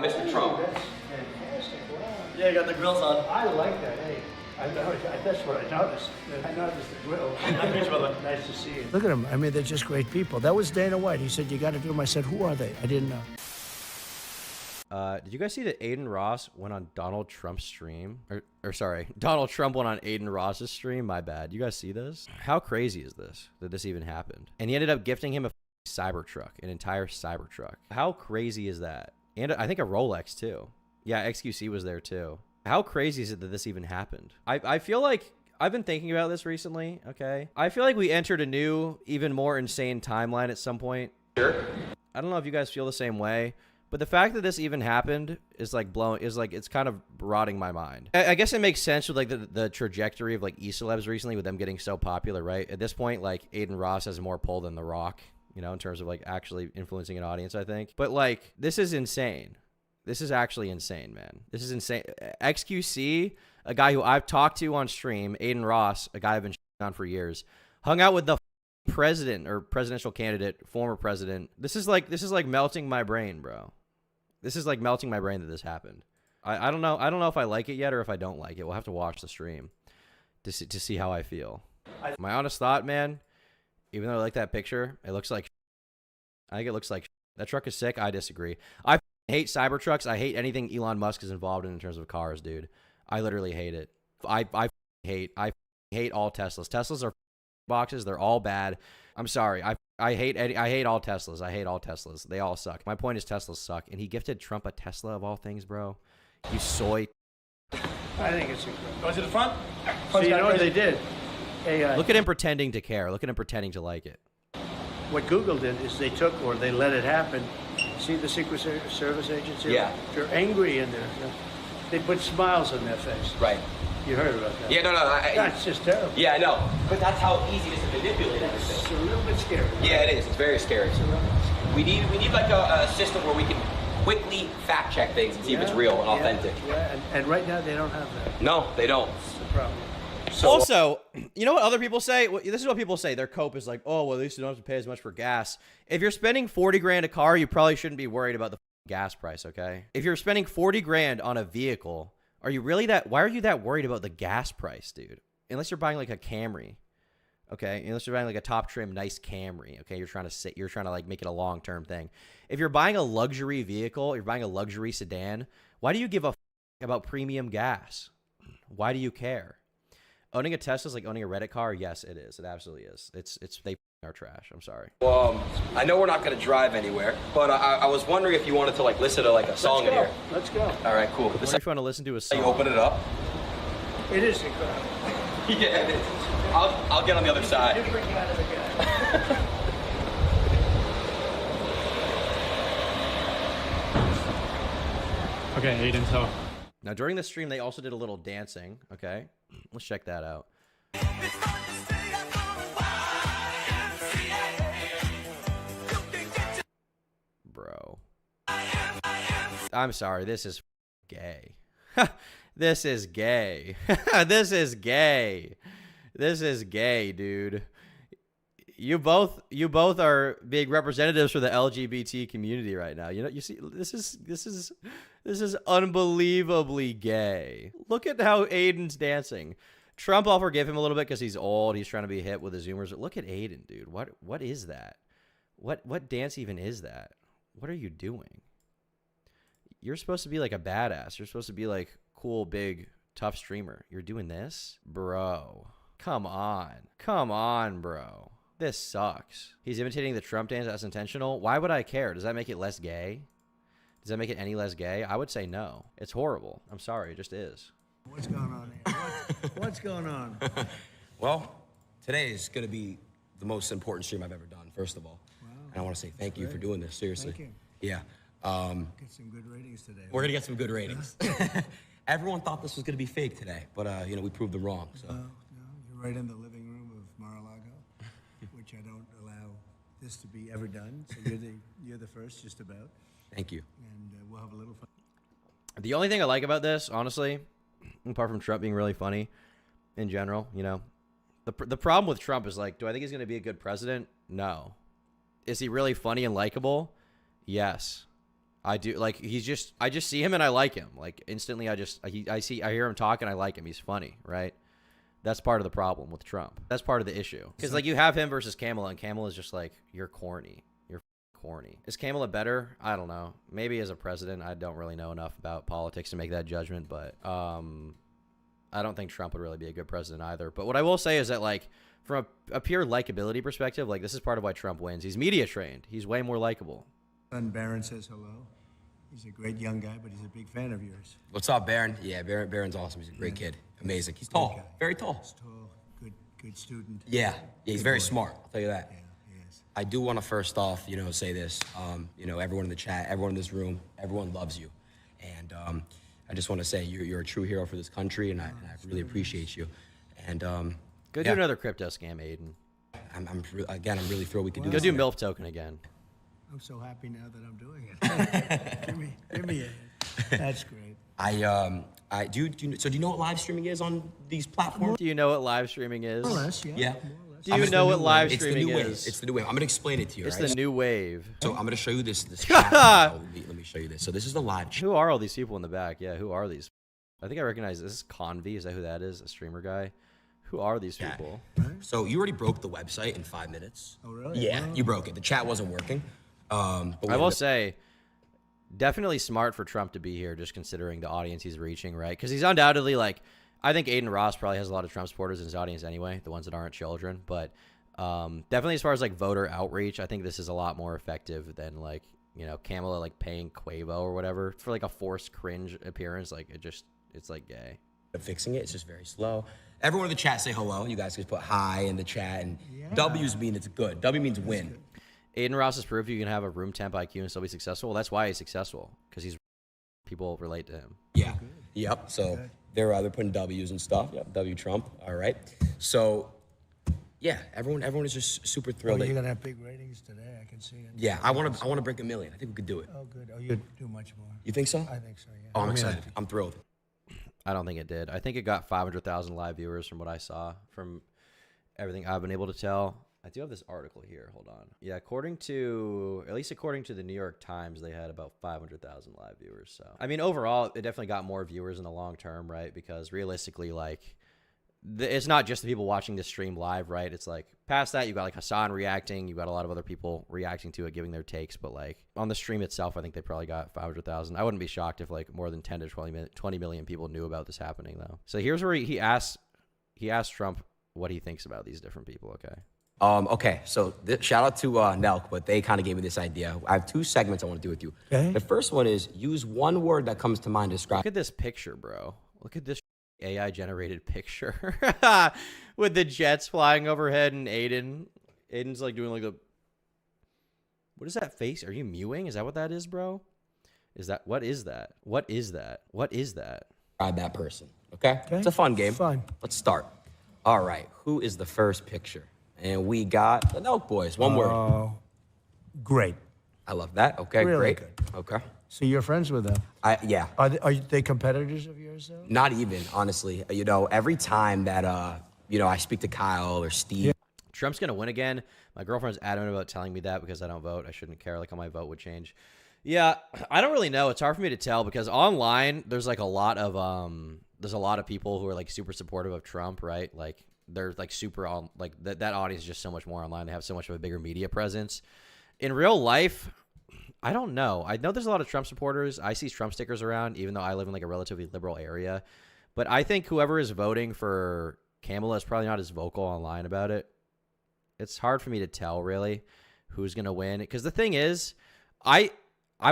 Mr. Trump. That's fantastic. Wow. Yeah, you got the grills on. I like that. Hey, that's what I noticed. I noticed the grill. Nice to see you. Look at them. I mean, they're just great people. That was Dana White. He said, you got to do them. I said, who are they? I didn't know. Did you guys see that Adin Ross went on Donald Trump's stream? Or sorry, Donald Trump went on Adin Ross's stream? My bad. You guys see this? How crazy is this, that this even happened? And he ended up gifting him a Cybertruck, an entire Cybertruck. How crazy is that? And I think a Rolex, too. Yeah, XQC was there, too. How crazy is it that this even happened? I feel like I've been thinking about this recently, okay? I feel like we entered a new, even more insane timeline at some point. Sure. I don't know if you guys feel the same way, but the fact that this even happened is like it's kind of rotting my mind. I guess it makes sense with like the trajectory of like E-celebs recently with them getting so popular, right? At this point, like Adin Ross has more pull than The Rock, you know, in terms of like actually influencing an audience, I think. But like, this is insane. This is actually insane, man. This is insane. XQC, a guy who I've talked to on stream, Adin Ross, a guy I've been on for years, hung out with the president or presidential candidate, former president. This is like melting my brain, bro. This is like melting my brain that this happened. I don't know. I don't know if I like it yet or if I don't like it. We'll have to watch the stream to see how I feel. My honest thought, man, even though I like that picture, it looks like I think it looks like that truck is sick. I disagree. I hate Cybertrucks. I hate anything Elon Musk is involved in terms of cars, dude. I literally hate it. I hate all Teslas. Teslas are boxes. They're all bad. I'm sorry. I hate all Teslas. I hate all Teslas. They all suck. My point is Teslas suck. And he gifted Trump a Tesla of all things, bro. You soy. I think it's incredible. Go to the front. So you know what they did? Hey, look at him pretending to care. Look at him pretending to like it. what Google did is they took, or they let it happen. See the Secret Service agents here? Yeah. They're angry in there. They put smiles on their face. Right. You heard about that? Yeah, no. That's just terrible. Yeah, I know. But that's how easy it is to manipulate everything. It's a little bit scary. Yeah, it is. It's very scary. We need like a system where we can quickly fact check things and see if it's real and authentic. Yeah, and right now they don't have that. No, they don't. That's the problem. So, Also, you know what other people say? This is what people say. Their cope is like, oh, well, at least you don't have to pay as much for gas. If you're spending 40 grand a car, you probably shouldn't be worried about the gas price, okay? If you're spending 40 grand on a vehicle, are you really why are you that worried about the gas price, dude? Unless you're buying like a Camry, okay? Unless you're buying like a top trim, nice Camry, okay? You're trying to like make it a long-term thing. If you're buying a luxury vehicle, you're buying a luxury sedan, why do you give a about premium gas? Why do you care? Owning a Tesla is like owning a Reddit car. Yes, it is. It absolutely is. They are trash. I'm sorry. well, I know we're not going to drive anywhere, but I was wondering if you wanted to like listen to like a song in here. Let's go. All right, cool. What if you want to listen to a song? You open it up. It is incredible. Yeah, it is. I'll get on the other side. You bring it out of the guy. Okay, Adin, so Now, during the stream, they also did a little dancing, okay? Let's check that out. Bro. I'm sorry, this is gay. This is gay. This is gay. This is gay, dude. You both are being representatives for the LGBT community right now. You know, you see, this is unbelievably gay. Look at how Adin's dancing. Trump, I'll forgive him a little bit because he's old. He's trying to be hip with the Zoomers. But look at Adin, dude. What is that? What dance even is that? What are you doing? You're supposed to be like a badass. You're supposed to be like cool, big, tough streamer. You're doing this? Bro. Come on. Come on, bro. This sucks. He's imitating the Trump dance. That's intentional. Why would I care? Does that make it less gay? Does that make it any less gay? I would say no. It's horrible. I'm sorry. It just is. What's going on here? What's going on? Well, today is going to be the most important stream I've ever done, first of all. Wow. And I want to say thank you for doing this, seriously. Thank you. Yeah. Get some good ratings today. We're going to get some good ratings. Everyone thought this was going to be fake today, but, you know, we proved them wrong. So. No, you're right in the living room of Mar-a-Lago, which I don't allow this to be ever done. So you're the first, just about. Thank you. And we'll have a little fun. The only thing I like about this, honestly, apart from Trump being really funny in general, you know, the problem with Trump is like, do I think he's going to be a good president? No. Is he really funny and likable? Yes. I do. Like, I just see him and I like him. Like, instantly, I hear him talk and I like him. He's funny, right? That's part of the problem with Trump. That's part of the issue. Because, like, you have him versus Kamala, and Kamala's just like, you're corny. You're corny. Is Kamala better? I don't know. Maybe as a president, I don't really know enough about politics to make that judgment, but I don't think Trump would really be a good president either. But what I will say is that, like, from a pure likability perspective, like, this is part of why Trump wins. He's media trained. He's way more likable. Son Barron says hello. He's a great young guy, but he's a big fan of yours. What's up, Baron? Yeah, Baron's awesome. He's a great kid. Amazing. He's tall. Very tall. He's tall, good student. Yeah, he's very smart. I'll tell you that. Yeah, he is. I do want to first off, say this. Everyone in the chat, everyone in this room, everyone loves you, and I just want to say you're a true hero for this country, and I really appreciate you. And Go do another crypto scam, Adin. I'm really thrilled we can do Go this. do MILF token again. I'm so happy now that I'm doing it. give me it. That's great. Do you know what live streaming is on these platforms? Do you know what live streaming is? More or less, yeah. Yeah. More or less. Do you know what live streaming It's the new wave. is? It's the new wave. I'm gonna explain it to you. It's right? the new wave. So I'm gonna show you this chat. Let me show you this. So this is the live chat. Who are all these people in the back? Yeah, who are these? I think I recognize this. Is Convy? Is that who that is? A streamer guy? Who are these people? So you already broke the website in 5 minutes. Oh, really? Yeah, Wow. you broke it. The chat wasn't working. But I will say, definitely smart for Trump to be here, just considering the audience he's reaching, right? Because he's undoubtedly, like, I think Adin Ross probably has a lot of Trump supporters in his audience anyway, the ones that aren't children. But definitely as far as, like, voter outreach, I think this is a lot more effective than, like, Kamala, like, paying Quavo or whatever for, like, a forced cringe appearance. Like, it's, like, gay. fixing it. It's just very slow. Everyone in the chat say hello. You guys can put hi in the chat. And W's mean it's good. W means win. Adin Ross is proof you can have a room temp IQ and still be successful. Well, that's why he's successful, because people relate to him. Yeah. Yep. So they're putting W's and stuff. Yep. W Trump. All right. So yeah, everyone is just super thrilled. Oh, you're gonna have big ratings today. I can see it. Yeah, I want to break 1 million. I think we could do it. Oh, good. Oh, you'd do much more. You think so? I think so. Yeah. Oh, I'm excited. I'm thrilled. I don't think it did. I think it got 500,000 live viewers from what I saw, from everything I've been able to tell. I do have this article here. Hold on. Yeah, according to the New York Times, they had about 500,000 live viewers. So, I mean, overall, it definitely got more viewers in the long term, right? Because realistically, like, it's not just the people watching this stream live, right? It's like past that, you got like Hassan reacting, you got a lot of other people reacting to it, giving their takes. But like on the stream itself, I think they probably got 500,000. I wouldn't be shocked if like more than 10 to 20 million people knew about this happening, though. So here's where he asked Trump what he thinks about these different people. Okay. Okay, so shout out to Nelk, but they kind of gave me this idea. I have 2 segments I want to do with you. Okay. The first one is use one word that comes to mind to describe. Look at this picture, bro. Look at this AI generated picture with the jets flying overhead and Aiden's like doing like the, what is that face? Are you mewing? Is that what that is, bro? What is that? Describe that person. Okay? It's a fun game. Fun. Let's start. All right, who is the first picture? And we got the Nelk boys. One word. Great. I love that. Okay, Really great. good. Okay. So you're friends with them? Yeah. Are they competitors of yours, though? Not even, honestly. Every time that I speak to Kyle or Steve. Trump's gonna win again. My girlfriend's adamant about telling me that because I don't vote. I shouldn't care like how my vote would change. Yeah, I don't really know. It's hard for me to tell because online there's like a lot of people who are like super supportive of Trump, right? Like they're like super on like that audience is just so much more online. They have so much of a bigger media presence. In real life, I don't know. I know there's a lot of Trump supporters. I see Trump stickers around, even though I live in like a relatively liberal area. But I think whoever is voting for Kamala is probably not as vocal online about it. It's hard for me to tell really who's gonna win because the thing is, I'm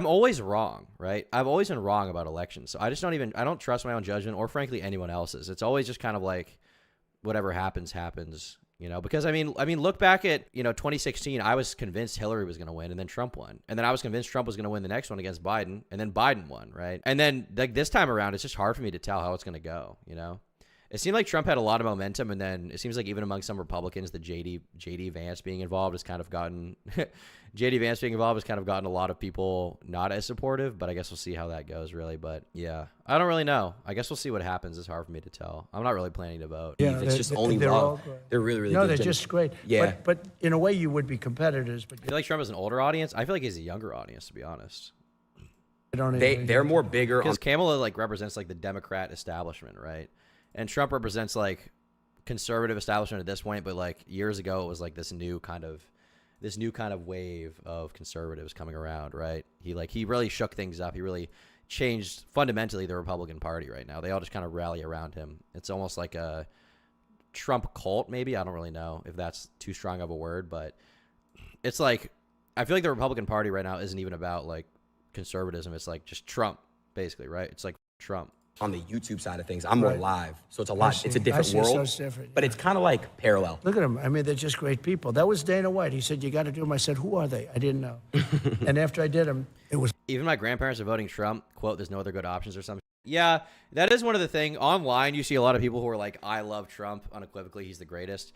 always wrong, right? I've always been wrong about elections, so I don't trust my own judgment or frankly anyone else's. It's always just kind of like whatever happens, because I mean, look back at, 2016, I was convinced Hillary was going to win and then Trump won. And then I was convinced Trump was going to win the next one against Biden and then Biden won, right? And then like this time around, it's just hard for me to tell how it's going to go, It seemed like Trump had a lot of momentum, and then it seems like even among some Republicans, the JD Vance being involved has kind of gotten a lot of people not as supportive. But I guess we'll see how that goes, really. But yeah, I don't really know. I guess we'll see what happens. It's hard for me to tell. I'm not really planning to vote. Yeah, It's just only they're love. all great. They're really, really No, good. they're just great. Yeah. But in a way, you would be competitors. But I feel like Trump is an older audience. I feel like he's a younger audience, to be honest. don't even. They're more bigger on because Kamala like represents like the Democrat establishment, right? And Trump represents like conservative establishment at this point, but like years ago it was like this new kind of wave of conservatives coming around, right? He really shook things up. He really changed fundamentally the Republican Party right now. They all just kind of rally around him. It's almost like a Trump cult, maybe. I don't really know if that's too strong of a word, but it's like I feel like the Republican Party right now isn't even about like conservatism. It's like just Trump, basically, right? It's like Trump. on the YouTube side of things. I'm more Right. live, so it's a lot. It's a I different see, so world, it's different, but yeah. it's kind of like parallel. Look at them. I mean, they're just great people. That was Dana White. He said, you got to do them. I said, who are they? I didn't know. And after I did them, it was Even my grandparents are voting Trump. Quote, there's no other good options or something. Yeah, that is one of the things. Online, you see a lot of people who are like, I love Trump. Unequivocally, he's the greatest.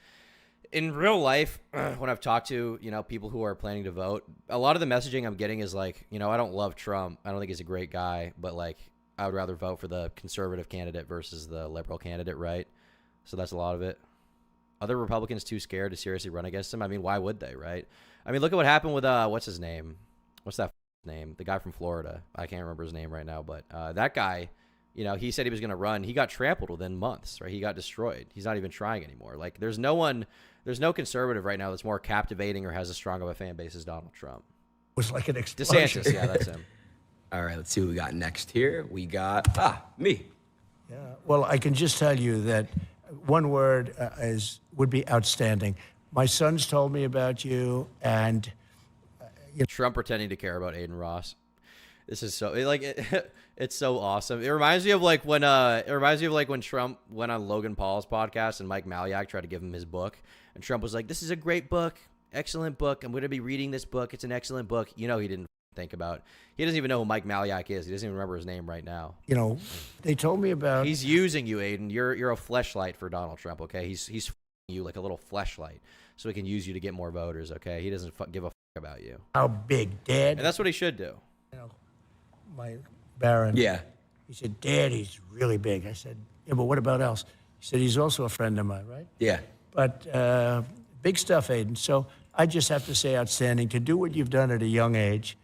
In real life, when I've talked to, people who are planning to vote, a lot of the messaging I'm getting is like, I don't love Trump. I don't think he's a great guy, but like, I would rather vote for the conservative candidate versus the liberal candidate, right? So that's a lot of it. Other Republicans too scared to seriously run against him. I mean, why would they, right? I mean, look at what happened with, what's his name? What's that name? The guy from Florida. I can't remember his name right now, but that guy, he said he was going to run. He got trampled within months, right? He got destroyed. He's not even trying anymore. Like, there's no conservative right now that's more captivating or has as strong of a fan base as Donald Trump. was like an explosion. DeSantis, yeah, that's him. All right, let's see what we got next here. We got me. Yeah. Well, I can just tell you that one word would be outstanding. My sons told me about you, and Trump pretending to care about Adin Ross. This is so it's so awesome. It reminds me of like when Trump went on Logan Paul's podcast and Mike Maliak tried to give him his book, and Trump was like, "This is a great book, excellent book. I'm going to be reading this book. It's an excellent book." He didn't think about. He doesn't even know who Mike Maliak is. He doesn't even remember his name right now. they told me about. He's using you, Adin. You're a fleshlight for Donald Trump. Okay, he's you like a little fleshlight, so he can use you to get more voters. Okay, he doesn't give a about you, how big, Dad. and that's what he should do. My Baron. Yeah. He said, Dad, he's really big. I said, yeah, but what about else? He said, he's also a friend of mine, right? Yeah. But big stuff, Adin. So I just have to say outstanding to do what you've done at a young age.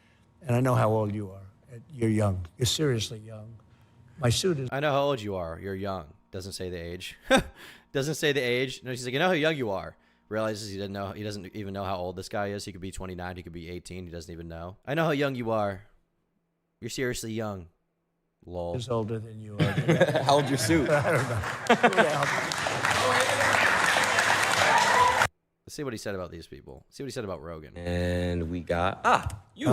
And I know how old you are. You're young. You're seriously young. My suit is. I know how old you are. You're young. Doesn't say the age. Doesn't say the age. No, she's like, how young you are. Realizes he doesn't even know how old this guy is. He could be 29. He could be 18. He doesn't even know. I know how young you are. You're seriously young. Lol. Is older than you are. How old's your suit? I don't know. Let's see what he said about these people. See what he said about Rogan. And we got you.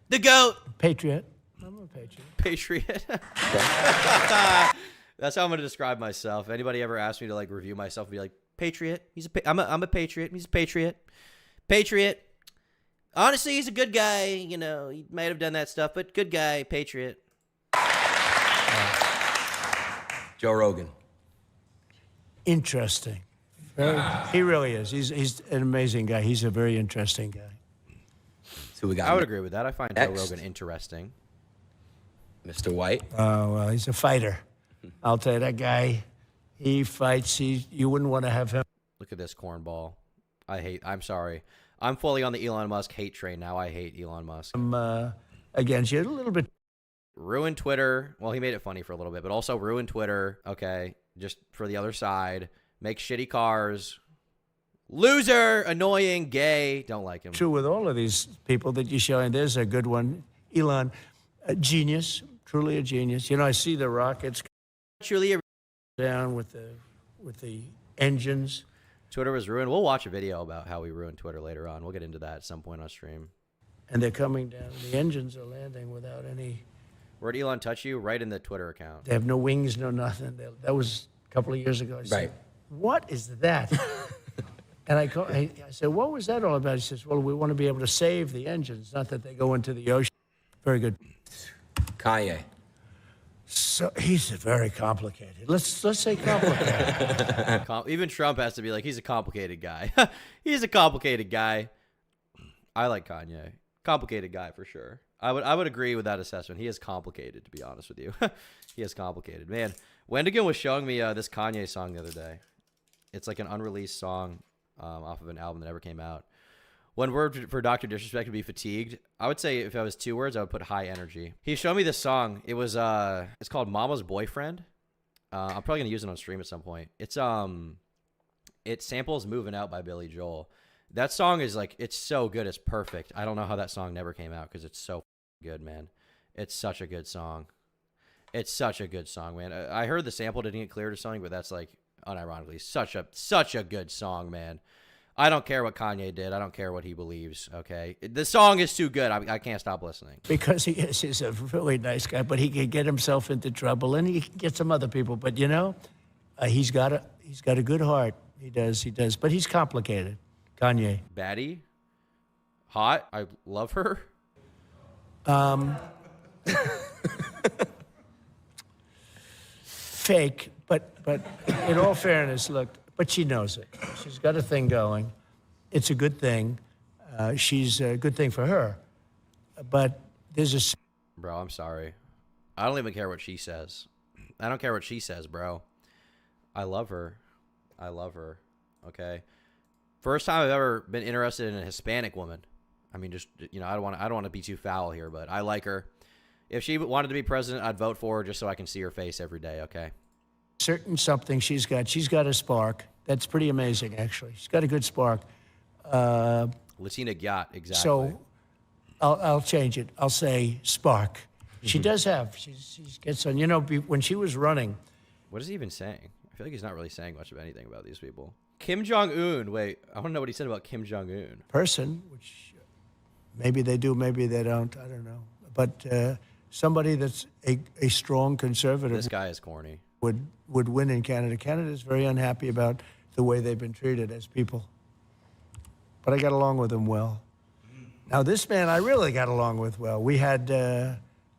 The GOAT. Patriot. I'm a patriot. Patriot. That's how I'm going to describe myself. Anybody ever ask me to like review myself, be like, Patriot. I'm a patriot. He's a patriot. Patriot. Honestly, he's a good guy. He might have done that stuff, but good guy, patriot. Joe Rogan. Interesting. He really is. He's an amazing guy. He's a very interesting guy. So we got I would agree with that. I find Next. Joe Rogan interesting. Mr. White. Oh, well, he's a fighter. I'll tell you, that guy, he fights. You wouldn't want to have him. Look at this cornball. I'm sorry. I'm fully on the Elon Musk hate train now. I hate Elon Musk. Against you a little bit. Ruin Twitter. Well, he made it funny for a little bit, but also ruin Twitter. Okay, just for the other side. Make shitty cars. Loser, annoying, gay. Don't like him. True with all of these people that you're showing. There's a good one. Elon, a genius, truly a genius. I see the rockets Truly a down with the engines. Twitter was ruined. We'll watch a video about how we ruined Twitter later on. We'll get into that at some point on stream. And they're coming down. The engines are landing without any. Where'd Elon touch you? Right in the Twitter account. They have no wings, no nothing. That was a couple of years ago. I said, Right. what is that? And I said, what was that all about? He says, well, we want to be able to save the engines, not that they go into the ocean. Very good. Kanye. So he's very complicated. Let's say complicated. Even Trump has to be like, he's a complicated guy. He's a complicated guy. I like Kanye. Complicated guy for sure. I would agree with that assessment. He is complicated, to be honest with you. He is complicated. Man, Wendigo was showing me this Kanye song the other day. It's like an unreleased song off of an album that never came out. One word for Dr. Disrespect would be fatigued. I would say if I was 2 words, I would put high energy. He showed me this song. It was it's called Mama's Boyfriend. I'm probably gonna use it on stream at some point. It samples Moving Out by Billy Joel. That song is like, it's so good, it's perfect. I don't know how that song never came out because it's so good, man. It's such a good song. It's such a good song, man. I heard the sample didn't get cleared or something, but that's like unironically such a good song, man. I don't care what Kanye did. I don't care what he believes, okay? The song is too good. I can't stop listening. Because he's a really nice guy, but he can get himself into trouble, and he can get some other people. But, you know, he's got a good heart. He does. But he's complicated, Kanye. Baddie? Hot? I love her? Fake, but in all fairness, look, but she knows it. She's got a thing going. It's a good thing. She's a good thing for her. But there's a... Bro, I'm sorry. I don't even care what she says. I don't care what she says, bro. I love her. I love her. Okay? First time I've ever been interested in a Hispanic woman. I mean, just, you know, I don't want to be too foul here, but I like her. If she wanted to be president, I'd vote for her just so I can see her face every day, okay? Certain something she's got a spark. That's pretty amazing, actually. She's got a good spark. Latina Yacht, exactly. So I'll change it. I'll say spark. She does have. She gets on. You know, when she was running. What is he even saying? I feel like he's not really saying much of anything about these people. Kim Jong-un. Wait, I want to know what he said about Kim Jong-un. Person, which maybe they do, maybe they don't. I don't know. But somebody that's a strong conservative. This guy is corny. Would win in Canada. Canada is very unhappy about the way they've been treated as people. But I got along with them well. Now, this man I really got along with well. We had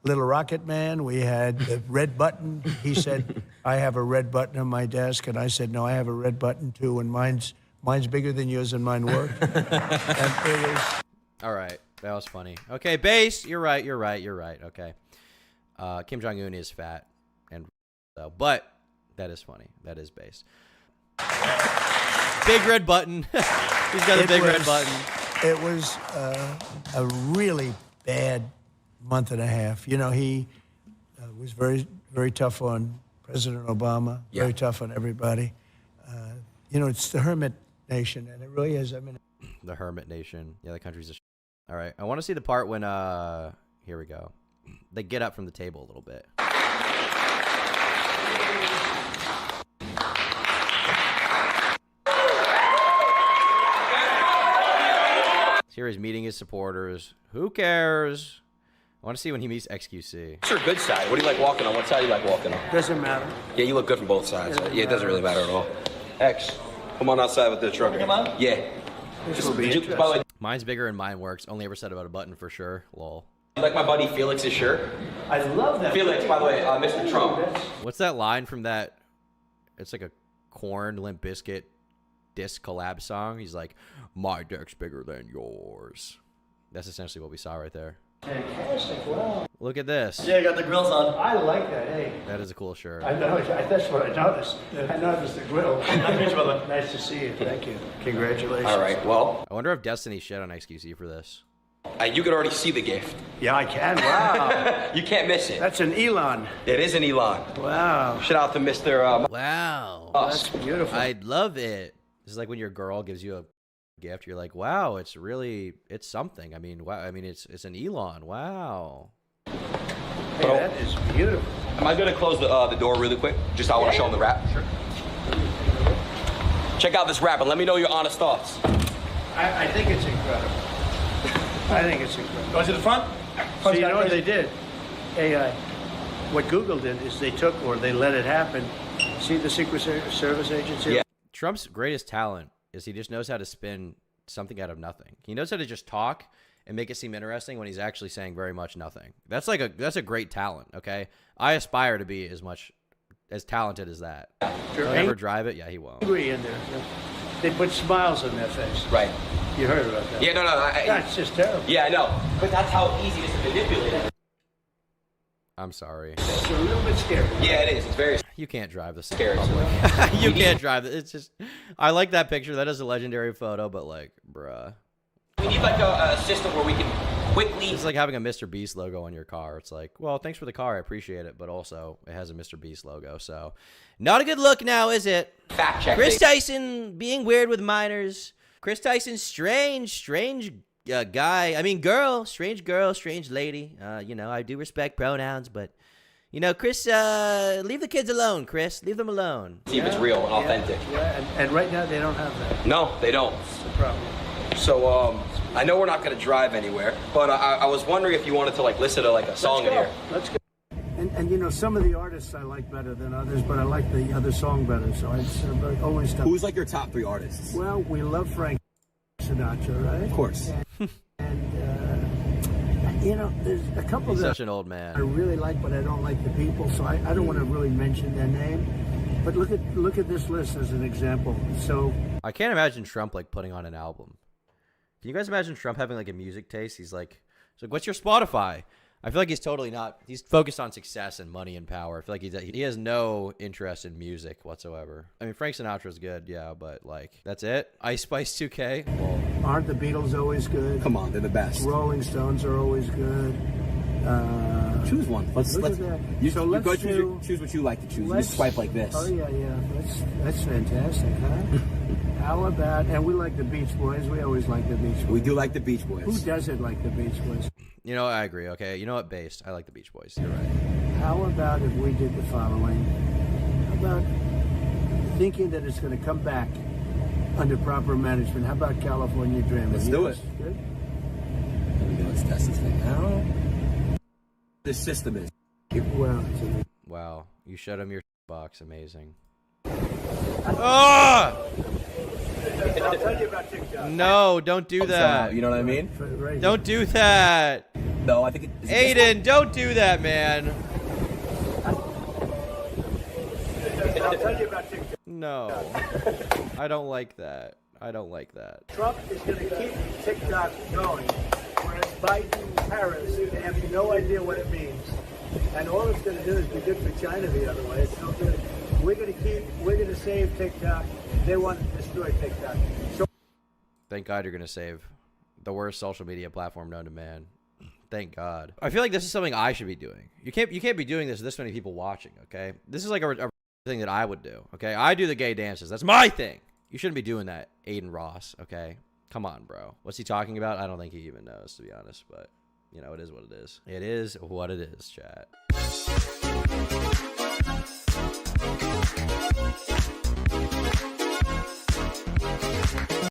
Little Rocket Man. We had the red button. He said, I have a red button on my desk. And I said, no, I have a red button too. And mine's bigger than yours and mine worked. And it was... All right. That was funny. Okay, base. You're right. Okay. Kim Jong-un is fat. And so, but that is funny. That is base. Big red button. He's got a big red button. It was a really bad month and a half. You know, he was very, very tough on President Obama, very tough on everybody. You know, it's the hermit nation, and it really is. I mean, the hermit nation. Yeah, the country's a all right. I want to see the part when, here we go. They get up from the table a little bit. Here he's meeting his supporters. Who cares? I want to see when he meets XQC. What's your good side? What do you like walking on? What side do you like walking on? doesn't matter. Yeah, you look good from both sides. Yeah, it doesn't really matter at all. X, come on outside with the truck. Come on? Yeah. This will be By the way, Mine's bigger and mine works. Only ever said about a button for sure. Lol. you like my buddy Felix's shirt? I love that. Felix, by the way, Mr. Trump. What's that line from that? It's like a Korn Limp Bizkit disc collab song. He's like, my dick's bigger than yours. That's essentially what we saw right there. Fantastic, wow. Look at this. Yeah, I got the grills on. I like that, hey. That is a cool shirt. I know, that's what I noticed. I noticed the grill. Nice to see you, thank you. Congratulations. All right, well, I wonder if Destiny shit on XQC for this. you can already see the gift. Yeah, I can, wow. You can't miss it. That's an Elon. It is an Elon. Wow. Shout out to Mr. Wow. Us. That's beautiful. I love it. This is like when your girl gives you a gift. You're like, wow, it's something. I mean, wow. I mean, it's an Elon. Wow. Hey, that is beautiful. Am I gonna close the door really quick? Just I want to show them the wrap. Sure. Check out this wrap and let me know your honest thoughts. I think it's incredible. I think it's incredible. Go to the front. So you know what they did? AI. What Google did is they took, or they let it happen. See the Secret Service agency? Yeah. Trump's greatest talent is he just knows how to spin something out of nothing. He knows how to just talk and make it seem interesting when he's actually saying very much nothing. That's a great talent, okay? I aspire to be as talented as that. Sure. He'll never drive it. Yeah, he won't. Angry in there. They put smiles on their face. Right. You heard about that? Yeah, no. That's just terrible. Yeah, I know. But that's how easy it is to manipulate it. I'm sorry. It's a little bit scary. Yeah, it is. It's very You can't drive this. scary. You can't drive it. It's just, I like that picture. That is a legendary photo, but like, bruh. We need like a system where we can quickly. It's like having a Mr. Beast logo on your car. It's like, well, thanks for the car, I appreciate it, but also it has a Mr. Beast logo, so not a good look now, is it? Fact check. Chris Tyson being weird with minors. Chris Tyson, strange guy. I mean, girl, strange lady. You know, I do respect pronouns, but you know, Chris, leave the kids alone, Chris. Leave them alone. See if it's real and authentic. Yeah, and right now they don't have that. No, they don't. That's the problem. So, I know we're not going to drive anywhere, but I was wondering if you wanted to like listen to like a song in here. Let's go. And you know, some of the artists I like better than others, but I like the other song better. So I always stop. Who's like your top 3 artists? Well, we love Frank Sinatra, right? Of course. And you know, there's a couple He's that such an old man. I really like, but I don't like the people, so I don't want to really mention their name. But look at this list as an example. So I can't imagine Trump like putting on an album. Can you guys imagine Trump having like a music taste? He's like what's your Spotify? I feel like he's totally not. He's focused on success and money and power. I feel like he has no interest in music whatsoever. I mean, Frank Sinatra's good, yeah, but like that's it. Ice Spice 2K. Well, aren't the Beatles always good? Come on, they're the best. Rolling Stones are always good. Choose one. Let's at that. You, So you let's go do- choose what you like to choose. You just swipe like this. Oh yeah. That's fantastic, huh? How about, and we like the Beach Boys. We always like the Beach Boys. We do like the Beach Boys. Who doesn't like the Beach Boys? you know, I agree. Okay, you know what? Based, I like the Beach Boys. You're right. How about if we did the following? How about thinking that it's going to come back under proper management? How about California Dreaming? Let's do Yes? it. Good? Here we go. Let's test this thing out. The system is. Well, Wow, you showed him your box. Amazing. Ah! I'll tell you about TikTok. No, don't do that. You know what I mean? Right. Don't do that. No, I think it. Adin, don't do that, man. I'll tell you about TikTok. No. I don't like that. I don't like that. Trump is going to keep TikTok going, whereas Biden, Paris, they have no idea what it means. And all it's going to do is be good for China the other way. It's no good. We're going to save TikTok. They want to destroy TikTok. So Thank God you're going to save the worst social media platform known to man. Thank God. I feel like this is something I should be doing. You can't be doing this with this many people watching, okay? This is like a thing that I would do, okay? I do the gay dances. That's my thing. You shouldn't be doing that, Adin Ross, okay? Come on, bro. What's he talking about? I don't think he even knows, to be honest, but you know, it is what it is. It is what it is, chat.